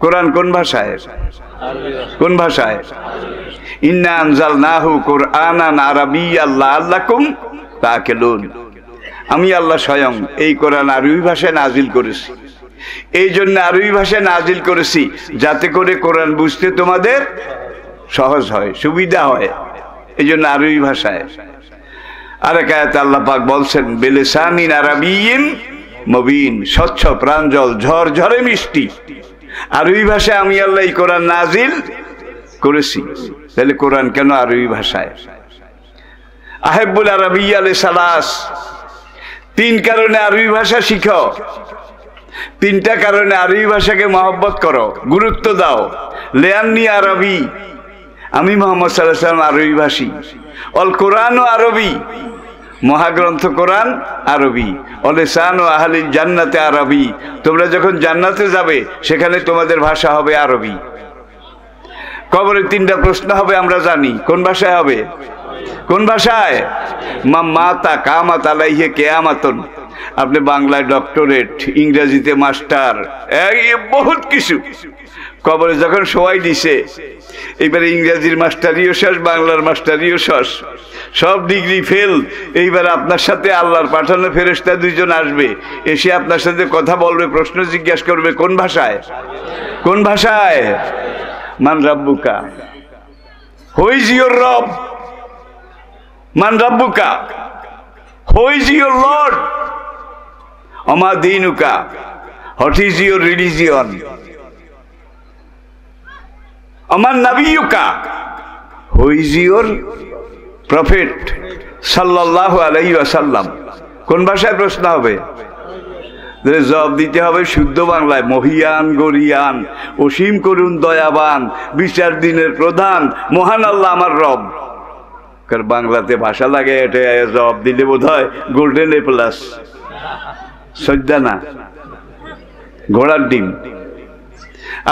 কোরআন কোন ভাষায়? কোন ভাষায়? ইন্না আনজালনাহু কুরআনান আরাবিয়্যান লাআল্লাকুম তাআকিলুন। আমি আল্লাহ স্বয়ং এই কোরআন আরবি ভাষায় নাজিল করেছি। এই জন্য আরবি ভাষায় নাজিল করেছি যাতে করে কোরআন বুঝতে তোমাদের সহজ হয়, সুবিধা হয়। এই জন্য আরবি ভাষায়। আরেক আয়াতে আল্লাহ পাক বলছেন বিলিসানিন আরাবিয়্যিন মুবিন, স্বচ্ছ প্রাঞ্জল ঝরঝরে মিষ্টি আরবি ভাষায় আমি আল্লাহ এই কোরআন নাজিল করেছি। তাহলে কোরআন কেন আরবি ভাষায়? আহিব্বুল আরাবিয়্যা লিসালাস, তিন কারণে আরবি ভাষা শিখো। তিনটা কারণে আরবি ভাষাকে মহব্বত করো, গুরুত্ব দাও। লিআন্নী আরবি, আমি মুহাম্মদ সাল্লাল্লাহু আলাইহি ওয়াসাল্লাম আরবি ভাষী। অল কোরআন আরবি, মহাগ্রন্থ কোরআন আরবি। অলিসান ও আহলিল জান্নাতে আরবি, তোমরা যখন জান্নাতে যাবে সেখানে তোমাদের ভাষা হবে আরবি। কবরে তিনটা প্রশ্ন হবে আমরা জানি, কোন ভাষায় হবে? কোন ভাষায়? মাতা কামাত আলাইহি কিয়ামাতুন, আপনি বাংলায় ডক্টরেট, ইংরেজিতে মাস্টার, এই বহুত কিছু। কবরে যখন সবাই দিছে, এইবারে ইংরেজির মাস্টারিও শেষ, বাংলার মাস্টারিও শেষ, সব ডিগ্রি ফেল। এইবার আপনার সাথে আল্লাহর পাঠানো ফেরেশতা দুইজন আসবে, এসে আপনার সাথে কথা বলবে, প্রশ্ন জিজ্ঞাসা করবে। কোন ভাষায়? কোন ভাষায়? মান রাব্বুকা, হু ইজ ইওর রব? মান রাব্বুকা, হু ইজ ইওর লর্ড? আমা দীনুকা, হোয়াট ইজ ইওর রিলিজিয়ন? আমার নাবিয়ুকা, হু ইজ ইওর প্রফেট সাল্লাল্লাহু আলাইহি ওয়াসাল্লাম। কোন ভাষায় প্রশ্ন হবে? জবাব দিতে হবে শুদ্ধ বাংলায়। মহিয়ান গরিয়ান, অসীম করুণ দয়াবান, বিচার দিনের প্রধান, মহান আল্লাহ আমার রব। বাংলাতে ভাষা লাগে, এটা জবাব দিলে বোধ হয় গোল্ডেন এ প্লাস, সজ্জা না, ঘোড়ার ডিম।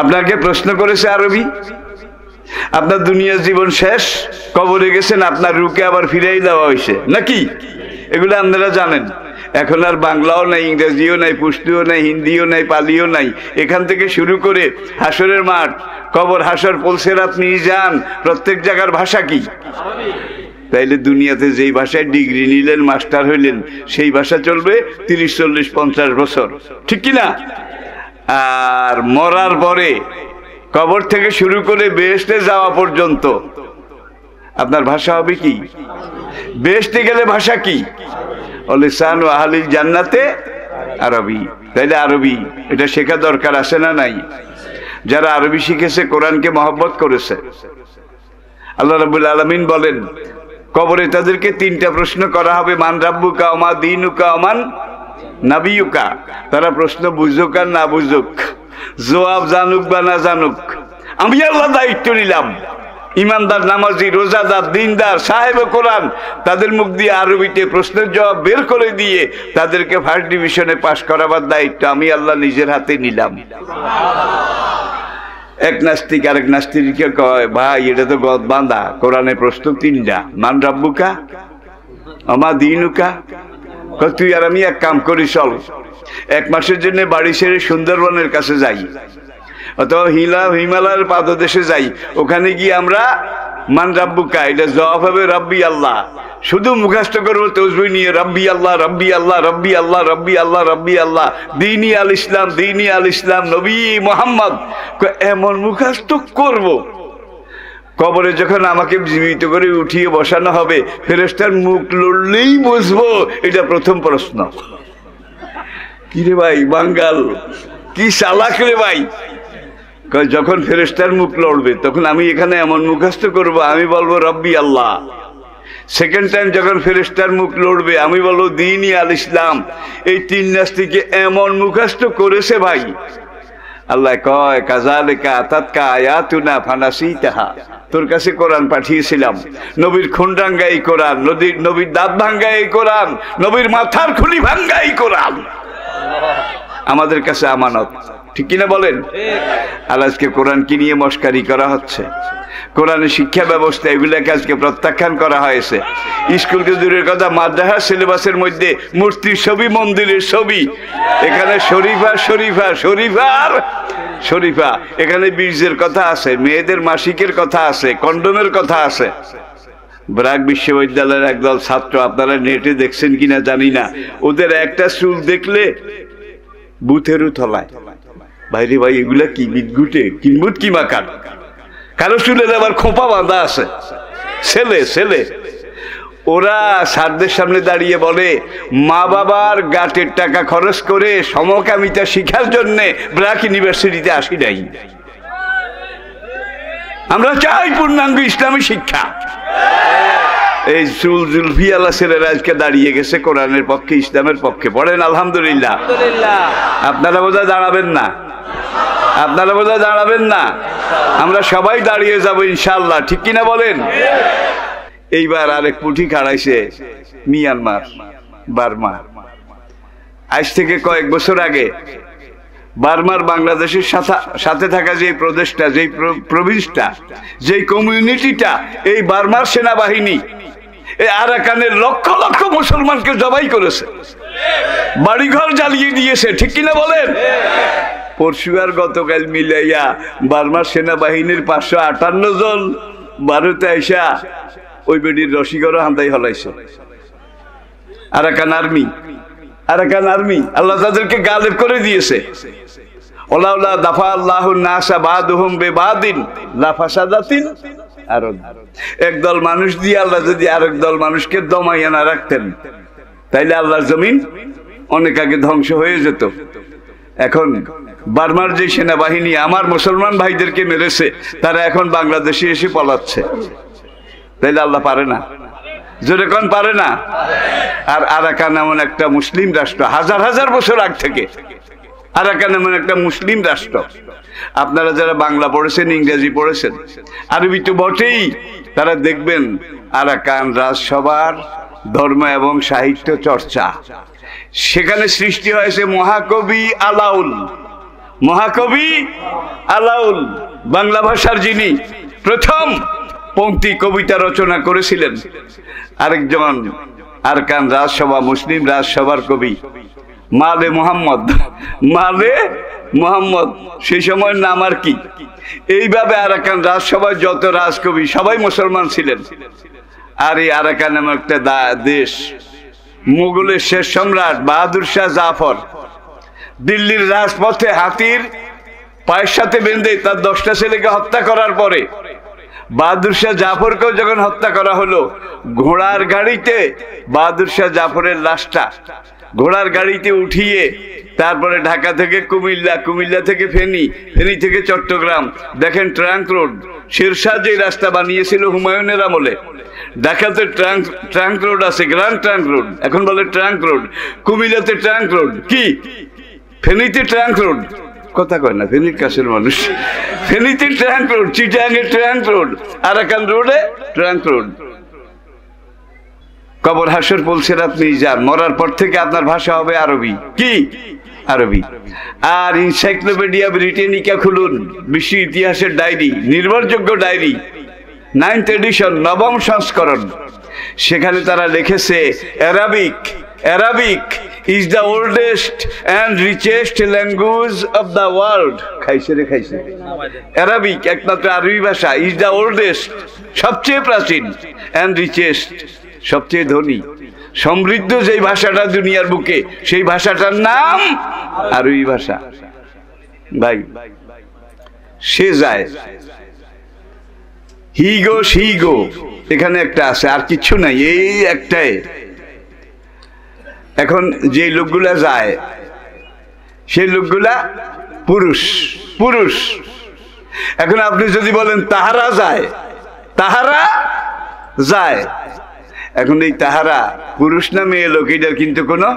আপনাকে প্রশ্ন করেছে আরবি, আপনার দুনিয়ার জীবন শেষ, কবরে গেছেন, আপনার রুকে আবার ফিরাই দেওয়া হয়েছে নাকি? এগুলো আপনারা জানেন। এখন আর বাংলাও নাই, ইংরেজিও নাই, পুষ্টিও নাই, হিন্দিও নাই, পালিও নাই। এখান থেকে শুরু করে হাসরের মাঠ, কবর, হাসর, পুলসিরাত, মিজান, প্রত্যেক জায়গার ভাষা কি? তাইলে দুনিয়াতে যেই ভাষায় ডিগ্রি নিলেন, মাস্টার হইলেন, সেই ভাষা চলবে 30, 40, 50 বছর, ঠিক কিনা? আর মরার পরে কবর থেকে শুরু করে বেহেশতে যাওয়া পর্যন্ত আপনার ভাষা হবে কি? বেহেশতে গেলে ভাষা কি? লিসান ও আহলিল জান্নাতে আরবি। তাইলে আরবি এটা শেখা দরকার আছে না নাই? যারা আরবি শিখেছে, কোরআনকে মহব্বত করেছে, আল্লাহ রাব্বুল আলামিন বলেন কবরে তাদেরকে তিনটা প্রশ্ন করা হবে, মান রাব্বুকা, ওমা দীনুকা, ওমান নাবিয়ুকা। তারা প্রশ্ন বুঝুক আর না বুঝুক, জবাব জানুক বা না জানুক, আমি আল্লাহ দায়িত্ব নিলাম। ইমানদার, নামাজি, রোজাদার, দিনদার, সাহেবে কোরআন, তাদের মুখ দিয়ে আরবিতে প্রশ্নের জবাব বের করে দিয়ে তাদেরকে ফার্স্ট ডিভিশনে পাশ করাবার দায়িত্ব আমি আল্লাহ নিজের হাতে নিলাম। এক নাস্তিক আরেক নাস্তিককে কয়, ভাই এটা তো গদ বাঁধা, কোরআনে প্রশ্ন তিনটা, মান রাব্বুকা, ওমা দীনুকা। তুই আর আমি এক কাম করি, চল 1 মাসের জন্য বাড়ি ছেড়ে সুন্দরবনের কাছে যাই, অথবা হিমালয়ের পাদদেশে যাই। ওখানে গিয়ে আমরা মান রাব্বুকা, এটা জবাব হবে রব্বি আল্লাহ। শুধু মুখস্থ করবো তসবিহ নিয়ে, রব্বি আল্লাহ, রব্বি আল্লাহ, রব্বি আল্লাহ, রব্বি আল্লাহ, রব্বি আল্লাহ, দীনি আল ইসলাম, দীনি আল ইসলাম, নবী মোহাম্মদ। এমন মুখস্থ করব, কবরে যখন আমাকে জীবিত করে উঠিয়ে বসানো হবে, ফেরেশতার মুখ লড়লেই বুঝবো এটা প্রথম প্রশ্ন। কি রে ভাই বাঙ্গাল, কি চালাক রে ভাই। যখন ফেরেশতার মুখ লড়বে তখন আমি এখানে এমন মুখস্থ করব, আমি বলবো রব্বি আল্লাহ। সেকেন্ড টাইম যখন ফেরেশতার মুখ লড়বে আমি বলবো দীনি আল ইসলাম। এই 3 নাস্তিকে এমন মুখস্থ করেছে ভাই, আল্লাহ কয় কাযালিকা আতাতকা আয়াতুনা ফানাসিতাহা, তোর কাছে কোরআন পাঠিয়েছিলাম, নবীর খুন ভাঙ্গাই কোরআন, নবীর দাঁত ভাঙ্গাই কোরআন, নবীর মাথার খুলি ভাঙ্গাই কোরআন, আমাদের কাছে আমানত, ঠিক কিনা বলেন? আর আজকে কোরআনকে নিয়ে মস্কারি করা হচ্ছে, কোরআনের শিক্ষা ব্যবস্থা এগুলাকে আজকে প্রত্যাখ্যান করা হয়েছে। স্কুলকে দূরের কথা, মাদ্রাসা সিলেবাসের মধ্যে মূর্তির ছবি, মন্দিরের ছবি, এখানে শরীফা শরীফা শরীফার শরীফা, এখানে বীর্যের কথা আছে, মেয়েদের মাসিকের কথা আছে, কন্ডোমের কথা আছে। ব্র্যাক বিশ্ববিদ্যালয়ের একদল ছাত্র, আপনারা নেটে দেখছেন কিনা জানি না, ওদের একটা চুল দেখলে বুথেরও তলায়। ভাইরে ভাই, এগুলা কি বিদ্যুটে কিনবুট কি মাকার, কারো চুলের আবার খোপা বাঁধা আছে, ছেলে ছেলে। ওরা স্যারদের সামনে দাঁড়িয়ে বলে, মা বাবার গাটের টাকা খরচ করে সমকামিতা শিখার জন্য ব্র্যাক ইউনিভার্সিটিতে আসি নাই। আমরা চাই পূর্ণাঙ্গ ইসলামী শিক্ষা। এই জুলফি আল্লাহ ছেলেরা আজকে দাঁড়িয়ে গেছে কোরআনের পক্ষে, ইসলামের পক্ষে। পড়েন আলহামদুলিল্লাহ। আপনারা বোধহয় দাঁড়াবেন না, আপনারা বোধহয় দাঁড়াবেন না, আমরা সবাই দাঁড়িয়ে যাব ইনশাআল্লাহ, ঠিক কিনা বলেন? এইবার আরেক পুঁটি খাড়াইছে মিয়ানমার, বার্মা। আজ থেকে কয়েক বছর আগে বার্মার বাংলাদেশের সাথে থাকা যে প্রদেশটা, যে প্রভিন্সটা, যে কমিউনিটিটা, এই বার্মার সেনাবাহিনী এই আরাকানের লক্ষ লক্ষ মুসলমানকে জবাই করেছে, বাড়িঘর জ্বালিয়ে দিয়েছে, ঠিক কিনা বলেন? পরশু আর গতকাল মিলাইয়া বার্মার সেনাবাহিনীর 558 জন ভারতে আইসা ওই বেডির রশিগড় হান্দাই হলাইছে। আরাকান আর্মি, আরাকান আর্মি আল্লাহ তাদেরকে গালেব করে দিয়েছে। ওলাউলা দাফা আল্লাহুন নাসা বাদুহুম বিবাদিন লাফাসাদাতিন আরদ। একদল মানুষ দিয়ে আল্লাহ যদি আরেক দল মানুষকে দমাইয়া না রাখতেন, তাইলে আল্লাহর জমিন অনেক আগে ধ্বংস হয়ে যেত। এখন বার্মার যে সেনাবাহিনী আমার মুসলমান ভাইদেরকে মেরেছে, তারা এখন বাংলাদেশে এসে পলাচ্ছে। তাইলে আল্লাহ পারে না? জোরে কোন পারে না? আর আরাকান এমন একটা মুসলিম রাষ্ট্র, হাজার হাজার বছর আগ থেকে আরাকান এমন একটা মুসলিম রাষ্ট্র। আপনারা যারা বাংলা পড়েছেন, ইংরেজি পড়েছেন, আরবি তো বটেই, তারা দেখবেন আরাকান রাজসভার ধর্ম এবং সাহিত্য চর্চা, সেখানে সৃষ্টি হয়েছে মহাকবি আলাউল। মহাকবি আলাউল বাংলা ভাষার যিনি প্রথম পংক্তি কবিতা রচনা করেছিলেন, আরেকজন আরাকান রাজসভা, মুসলিম রাজসভার কবি মালে মোহাম্মদ। মালে মোহাম্মদ, সেই সময়ের নাম আর কি। এইভাবে আরাকান রাজসভায় যত রাজকবি সবাই মুসলমান ছিলেন। আর এই আরাকান এমন একটা দেশ, মুঘলের শেষ সম্রাট বাহাদুর শাহ জাফর দিল্লির রাজপথে হাতির পায়ের সাথে বেঁধে তার 10টা ছেলেকে হত্যা করার পরে বাহাদুর শাহ জাফরকেও যখন হত্যা করা হলো, ঘোড়ার গাড়িতে বাহাদুর শাহ জাফরের লাশটা ঘোড়ার গাড়িতে উঠিয়ে তারপরে ঢাকা থেকে কুমিল্লা, কুমিল্লা থেকে ফেনী, ফেনী থেকে চট্টগ্রাম। দেখেন ট্রাঙ্ক রোড, শেরশাহ যে রাস্তা বানিয়েছিল হুমায়ুনের আমলে, ঢাকাতে ট্রাঙ্ক রোড আছে, গ্র্যান্ড ট্রাঙ্ক রোড, এখন বলে ট্রাঙ্ক রোড। কুমিল্লাতে ট্রাঙ্ক রোড কি, ফেনীতে ট্রাঙ্ক রোড, কথা কয় না, ফেনীর কাছের মানুষ। ফেনীতে ট্রাঙ্ক রোড, চিটাগাংয়ে ট্রাঙ্ক রোড, আরাকান রোডে ট্রাঙ্ক রোড। কবর হাসর পুলসিরাত মিজান, মরার পর থেকে আপনার ভাষা হবে আরবি। কি? আরবি। আর এনসাইক্লোপিডিয়া ব্রিটানিকা খুলুন, বিশ্ব ইতিহাসের ডায়েরি, নির্ভরযোগ্য ডায়েরি, 9th এডিশন, 9ম সংস্করণ। সেখানে তারা লিখেছে Arabic, Arabic is the oldest and richest language of the world. খাইছে রে খাইছে। অ্যারাবিক একমাত্র আরবি ভাষা, is the oldest, সবচেয়ে প্রাচীন, and richest, সবচেয়ে ধনী, সমৃদ্ধ যেই ভাষাটা দুনিয়ার বুকে, সেই ভাষাটার নাম আরবি ভাষা। ভাই সে যায় হিগো শিগো, এখানে একটা আছে, আর কিছু নাই, এই একটাই। এখন যে লোকগুলা যায়, সেই লোকগুলা পুরুষ, পুরুষ। এখন আপনি যদি বলেন তাহারা যায়, তাহারা যায়, এখন এই তাহারা পুরুষ না মেয়ে লোক, এটার কিন্তু কোনো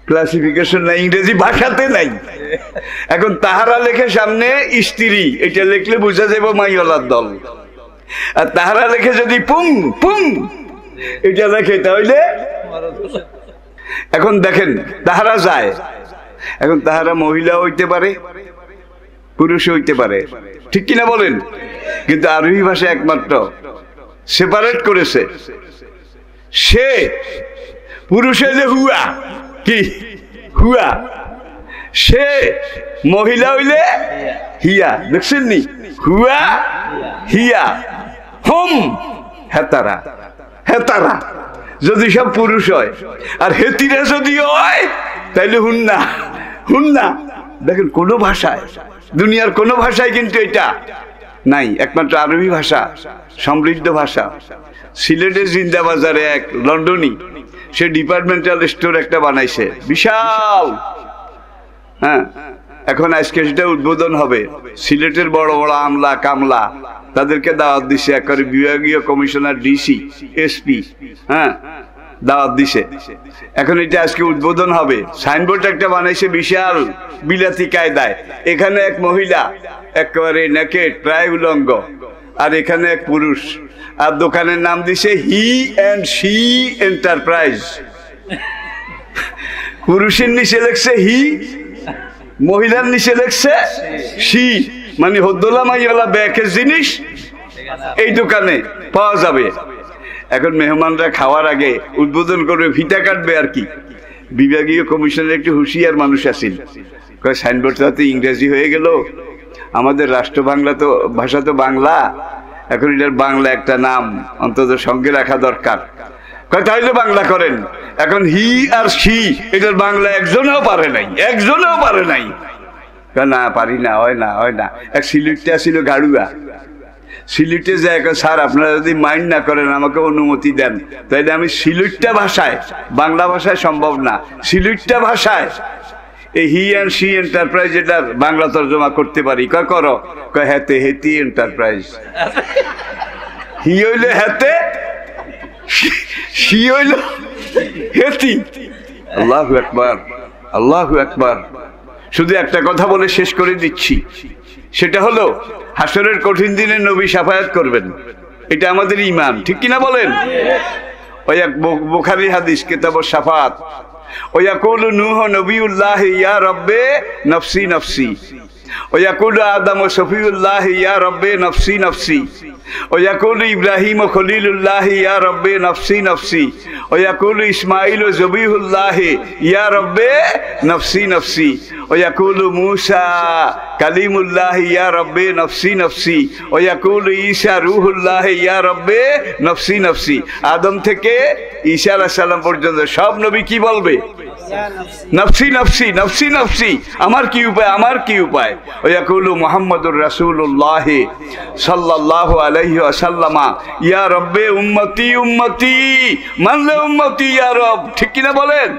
ক্লাসিফিকেশন নাই, ইংরেজি ভাষাতে নাই। এখন তাহারা লেখে সামনে স্ত্রী, এটা লিখলে বোঝা যাবে মাইওয়ালার দল। আর তাহারা লেখে যদি পুং পুং এটা লেখে, তাহলে এখন দেখেন তাহারা যায়। এখন তাহারা মহিলা হইতে পারে, পুরুষ হইতে পারে, ঠিক কিনা বলেন? কিন্তু আরবি ভাষা একমাত্র সেপারেট করেছে। সে পুরুষে যে হুয়া, কি হুয়া, সে মহিলা হইলে হিয়া, দেখছেন নি? হুয়া হিয়া, হুম হেতারা, হেতারা যদি সব পুরুষ হয়, আর হেতিরা যদি হয় তাইলে হুন্না, হুন্না। দেখেন কোন ভাষায়, দুনিয়ার কোন ভাষায় কিন্তু এটা নাই, একমাত্র আরবি ভাষা সমৃদ্ধ ভাষা। সিলেটের জিন্দাবাজারে এক লন্ডনী, সে ডিপার্টমেন্টাল স্টোর একটা বানাইছে বিশাল। হ্যাঁ, এখন আজকে সেটা উদ্বোধন হবে। সিলেটের বড় বড় আমলা কামলা তাদেরকে দাওয়াত দিছে, একবারে বিভাগীয় কমিশনার, ডিসি, এসপি, হ্যাঁ দাওয়াত দিছে। এখন এটা আজকে উদ্বোধন হবে। সাইনবোর্ড একটা বানাইছে বিশাল বিলাতি কায়দায়, এখানে এক মহিলা একেবারে নেকেড, প্রায় উলঙ্গ, আর এখানে এক পুরুষ, আর দোকানের নাম দিছে হি অ্যান্ড শি এন্টারপ্রাইজ। পুরুষের নিচে লেখছে হি, মহিলার নিচে লেখছে শি, মানে হদ্দোলা মাইওয়ালা ব্যাকের জিনিস এই দোকানে পাওয়া যাবে। এখন মেহমানরা খাওয়ার আগে উদ্বোধন করবে, ফিতা কাটবে আর কি। বিভাগীয় কমিশনের একটু হুঁশিয়ার মানুষ আছেন, কয় সাইনবোর্ডটা তো ইংরেজি হয়ে গেল, আমাদের রাষ্ট্র বাংলা তো ভাষা তো বাংলা, এখন এটার বাংলা একটা নাম অন্তত সঙ্গে রাখা দরকার। কয় তাইলে বাংলা করেন। এখন হি আর শি এটার বাংলা একজনেও পারে নাই, একজনেও পারে নাই। না পারি না, হয় না, হয় না। এক সিলেটে ছিল গাড়ুয়া, সিলেটে যায়, স্যার আপনারা যদি মাইন্ড না করেন আমাকে অনুমতি দেন, তাইলে আমি সিলেটটা ভাষায়, বাংলা ভাষায় সম্ভব না, সিলেটটা ভাষায় এই হি অ্যান্ড শি এন্টারপ্রাইজ এটার বাংলা তর্জমা করতে পারি। কয় করো? কয় হেতে, হেতি এন্টারপ্রাইজ। হি হইল হেতে, শি হইল হেতি। আল্লাহু আকবার, আল্লাহু আকবার। শুধু একটা কথা বলে শেষ করে দিচ্ছি, সেটা হলো হাসরের কঠিন দিনে নবী শাফায়াত করবেন, এটা আমাদের ঈমান, ঠিক কিনা বলেন? ওই এক বুখারী হাদিস, কিতাবুশ শাফাত, ওয়ায়াকুলু নূহ নবিয়ুল্লাহ ইয়া রব্বে নফসি নফসি, ওয়ায়াকুলু আদম সফিউল্লাহ ইয়া রব্বে নফসি নফসি, ওয়ায়াকুলু ইব্রাহিম খলিলুল্লাহ ইয়া রব্বে নফসি নফসি, ওয়ায়াকুলু ইসমাঈল জবিহুল্লাহ ইয়া রব্বে নফসি নফসি, ওয়ায়াকুলু মূসা কালিমুল্লাহ ইয়া রব্বে নফসি নফসি, ওয়ায়াকুলু ঈসা রূহুল্লাহ ইয়া রব্বে নফসি নফসি। আদম থেকে ঈসা আলাইহিস সালাম পর্যন্ত সব নবী কি বলবে? নফসি নফসি, নফসি নফসি। আমার কি উপায়, আমার কি উপায়? ওয়ায়াকুলু মুহাম্মাদুর রাসূলুল্লাহ সাল্লাল্লাহু আলাইহি ওয়াসাল্লাম ইয়া রব্বে উম্মতি উম্মতি, মানলে উম্মতি ইয়া রব, ঠিক কিনা বলেন?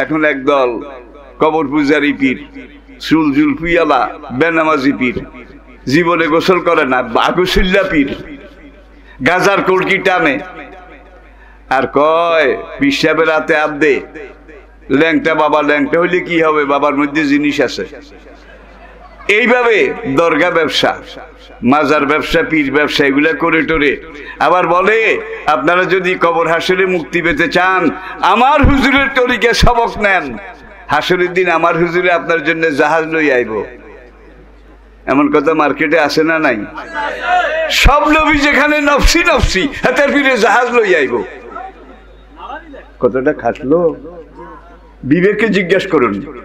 এখন একদল কবর পূজারি পীর, চুল জুলফিয়ালা বেনামাজি পীর, জীবনে গোসল করে না, বাগুসিল্লা পীর, গাজার কলকি টানে, আর কয় পিসাবের হাতে হাত দে, ল্যাংটা বাবা, ল্যাংটা হইলে কি হবে, বাবার মধ্যে জিনিস আছে। এইভাবে দরগা ব্যবসা, মাজার ব্যবসা, পীর ব্যবসা এগুলা করে টোরে আবার বলে আপনারা যদি কবর হাসরে মুক্তি পেতে চান আমার হুজুরের তরিকে সবক নেন, হাসরের দিন আমার হুজুরে আপনার জন্য জাহাজ লই আইব। এমন কথা মার্কেটে আসে না নাই? সব নবী যেখানে নফসি নফসি, হাতের ফিরে জাহাজ লই আইব। কতটা খাটলো বিবেককে জিজ্ঞাসা করুন।